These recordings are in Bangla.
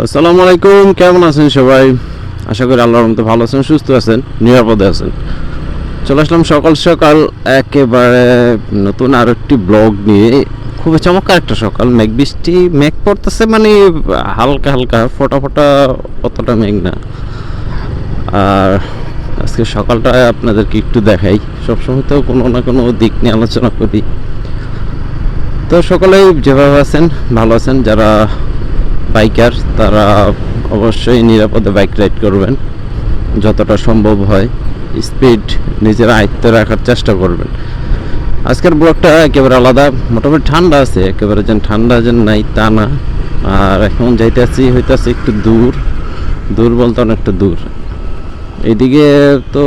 আসসালামু আলাইকুম, কেমন আছেন সবাই? আশা করি আল্লাহর রহমতে ভালো আছেন, সুস্থ আছেন, নিরাপদে আছেন। চলে আসলাম সকাল সকাল একেবারে নতুন আর একটি ব্লগ নিয়ে। খুবই চমৎকার একটা সকাল, মেঘ বৃষ্টি, মেঘ পড়তেছে, মানে হালকা হালকা ফোটা ফোটা, অতটা মেঘ না। আর আজকে সকালটা আপনাদেরকে একটু দেখাই। সবসময় তো কোনো না কোনো দিক নিয়ে আলোচনা করি। তো সকালে যেভাবে আছেন ভালো আছেন, যারা বাইকার তারা অবশ্যই নিরাপদে বাইক রাইড করবেন, যতটা সম্ভব হয় স্পিড নিজের আয়ত্তে রাখার চেষ্টা করবেন। আজকের ব্লগটা একেবারে আলাদা, মোটামুটি ঠান্ডা আছে, একেবারে যেন ঠান্ডা যেন নাই তা না। আর এখন যাইতেছি হইতেছে একটু দূর, দূর বলতে অনেকটা দূর। এইদিকে তো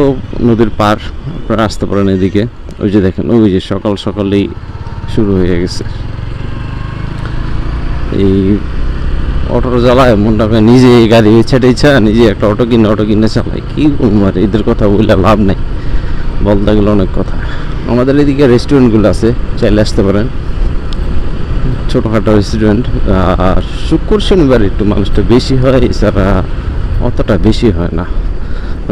নদীর পার, আপনারা আসতে পারেন এদিকে। ওই যে দেখেন, ওই যে সকাল সকালেই শুরু হয়ে গেছে। এই অটোর জ্বালায় মনটা নিজে গাড়ি ছেটে ইচ্ছা নিজে একটা অটো কিনে চালাই। কি বলবো, আর এদের কথা বললে লাভ নেই, বলতে গেলে অনেক কথা। আমাদের এদিকে রেস্টুরেন্টগুলো আছে, চাইলে আসতে পারেন, ছোটোখাটো রেস্টুরেন্ট। আর শুক্র শনিবার একটু মানুষটা বেশি হয়, এছাড়া অতটা বেশি হয় না।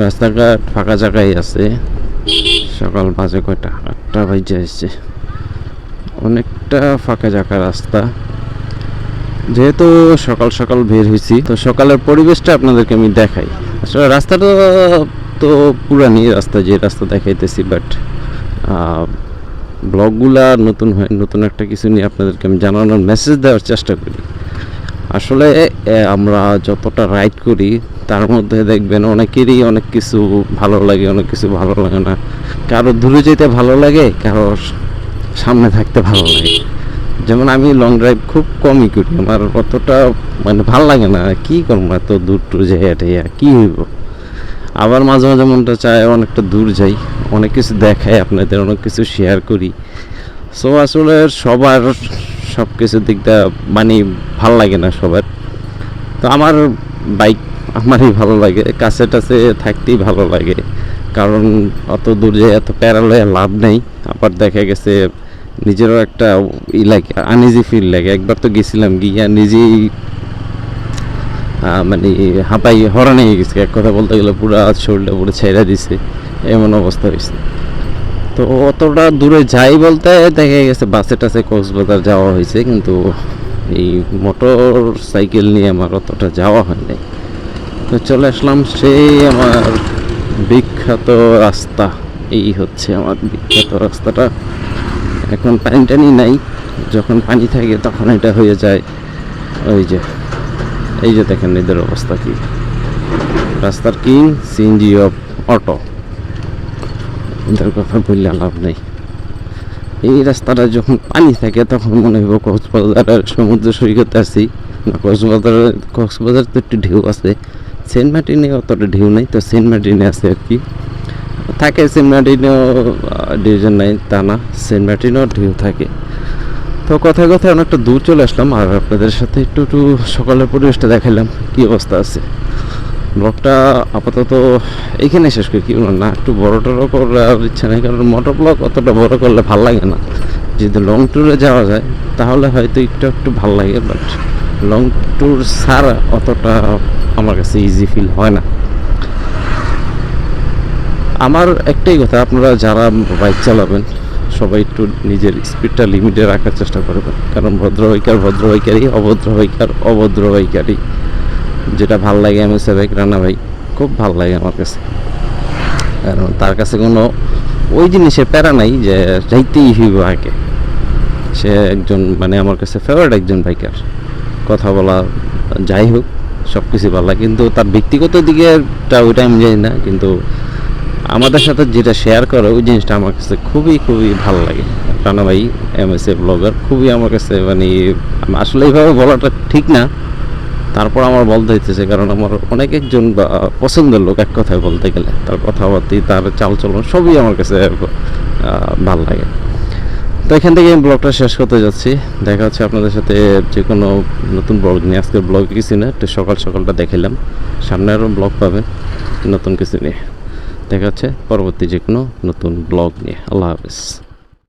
রাস্তাঘাট ফাঁকা জায়গায় আছে। সকাল বাজে কয়টা, 8টা বাজে আসছে, অনেকটা ফাঁকা জায়গা রাস্তা। যেহেতু সকাল সকাল বের হয়েছি, তো সকালের পরিবেশটা আপনাদেরকে আমি দেখাই। আসলে রাস্তাটা তো পুরানি রাস্তা, যে রাস্তা দেখাইতেছি, বাট ব্লগগুলা নতুন হয়, নতুন একটা কিছু নিয়ে আপনাদেরকে আমি জানানোর মেসেজ দেওয়ার চেষ্টা করি। আসলে আমরা যতটা রাইড করি তার মধ্যে দেখবেন অনেকেরই অনেক কিছু ভালো লাগে, অনেক কিছু ভালো লাগে না। কারো দূরে যেতে ভালো লাগে, কারো সামনে থাকতে ভালো লাগে। যেমন আমি লং ড্রাইভ খুব কমই করি, আমার অতটা মানে ভাল লাগে না। কি করবো এত দূর টুর যাই, এটাইয়া কি হইব। আবার মাঝে মাঝে মনটা চায় অনেকটা দূর যাই, অনেক কিছু দেখাই আপনাদের, অনেক কিছু শেয়ার করি। সো আসলে সবার সব কিছুর দিকটা মানে ভাল লাগে না সবার। তো আমার বাইক আমারই ভালো লাগে, কাছে টাছে থাকতেই ভালো লাগে। কারণ অত দূর যাই এত প্যারালয়ে লাভ নেই। আবার দেখা গেছে নিজেরও একটা লাগে, আনইজি ফিল লাগে। একবার তো গেছিলাম, গিয়া নিজেই মানে হাঁপাই হরান হয়ে গেছে, এক কথা বলতে গেলে পুরো শরীরটা পুরো ছেড়ে দিছে, এমন অবস্থা হয়েছে। তো অতটা দূরে যাই বলতে দেখা গেছে বাসে টাসে কক্সবাজার যাওয়া হয়েছে, কিন্তু এই মোটর সাইকেল নিয়ে আমার অতটা যাওয়া হয় নাই। তো চলে আসলাম সেই আমার বিখ্যাত রাস্তা। এই হচ্ছে আমার বিখ্যাত রাস্তাটা। এখন পানি টানি নাই, যখন পানি থাকে তখন এটা হয়ে যায়। ওই যে এই যে দেখেন এদের অবস্থা কি, রাস্তার কিং সিএনজি অফ অটো, এদের কথা বললে লাভ নেই। এই রাস্তাটা যখন পানি থাকে তখন মনে হইব কক্সবাজারের সমুদ্র সৈকতে আছি না। কক্সবাজার তো একটু ঢেউ আছে, সেন্ট মার্টিনে অতটা ঢেউ নেই, তো সেন্ট মার্টিনে আছে আর কি, থাকে। সেন্ট মার্টিনেও ডিভিশন নাই তা না, সেন্ট মার্টিনেও ঢেউ থাকে। তো কথায় কথায় অনেকটা দূর চলে আসলাম, আর আপনাদের সাথে একটু একটু সকালের পরিবেশটা দেখাইলাম, কি অবস্থা আছে। ব্লগটা আপাতত এইখানে শেষ করি, কি বলুন না, একটু বড় টড়ো করার ইচ্ছা নেই, কারণ মোটর ব্লগ অতটা বড় করলে ভাল লাগে না। যদি লং ট্যুরে যাওয়া যায় তাহলে হয়তো একটু একটু ভাল লাগে, বাট লং ট্যুর ছাড়া অতটা আমার কাছে ইজি ফিল হয় না। আমার একটাই কথা, আপনারা যারা বাইক চালাবেন সবাই একটু নিজের স্পিডটা লিমিটে রাখার চেষ্টা করবেন, কারণ ভদ্র বাইকারই, অভদ্র বাইকার অভদ্র বাইকারই। যেটা ভাল লাগে আমি সাবেক রানা ভাই, খুব ভাল লাগে আমার কাছে, কারণ তার কাছে কোনো ওই জিনিসের প্যারা নাই যে যাইতেই হইব আগে। সে একজন মানে আমার কাছে ফেভারিট একজন বাইকার, কথা বলা যাই হোক সব কিছু ভালো লাগে, কিন্তু তার ব্যক্তিগত দিকেটা ওইটা আমি জানি না, কিন্তু আমাদের সাথে যেটা শেয়ার করে ওই জিনিসটা আমার কাছে খুবই খুবই ভালো লাগে। রানা ভাই এমএসএ ব্লগার, খুবই আমার কাছে মানে আসলে এইভাবে বলাটা ঠিক না, তারপর আমার বলতে হইতেছে, কারণ আমার অনেক একজন পছন্দের লোক, এক কথায় বলতে গেলে তার কথাবার্তা, তার চালচলন সবই আমার কাছে ভালো লাগে। তো এখান থেকে আমি ব্লগটা শেষ করতে যাচ্ছি। দেখা হচ্ছে আপনাদের সাথে যে কোনো নতুন ব্লগ নিয়ে। আজকের ব্লগ কিছু না, একটু সকাল সকালটা দেখাইলাম, সামনে আরও ব্লগ পাবেন নতুন কিছু নিয়ে। দেখা হচ্ছে পরবর্তী যে কোনো নতুন ব্লগ নিয়ে। আল্লাহ হাফেজ।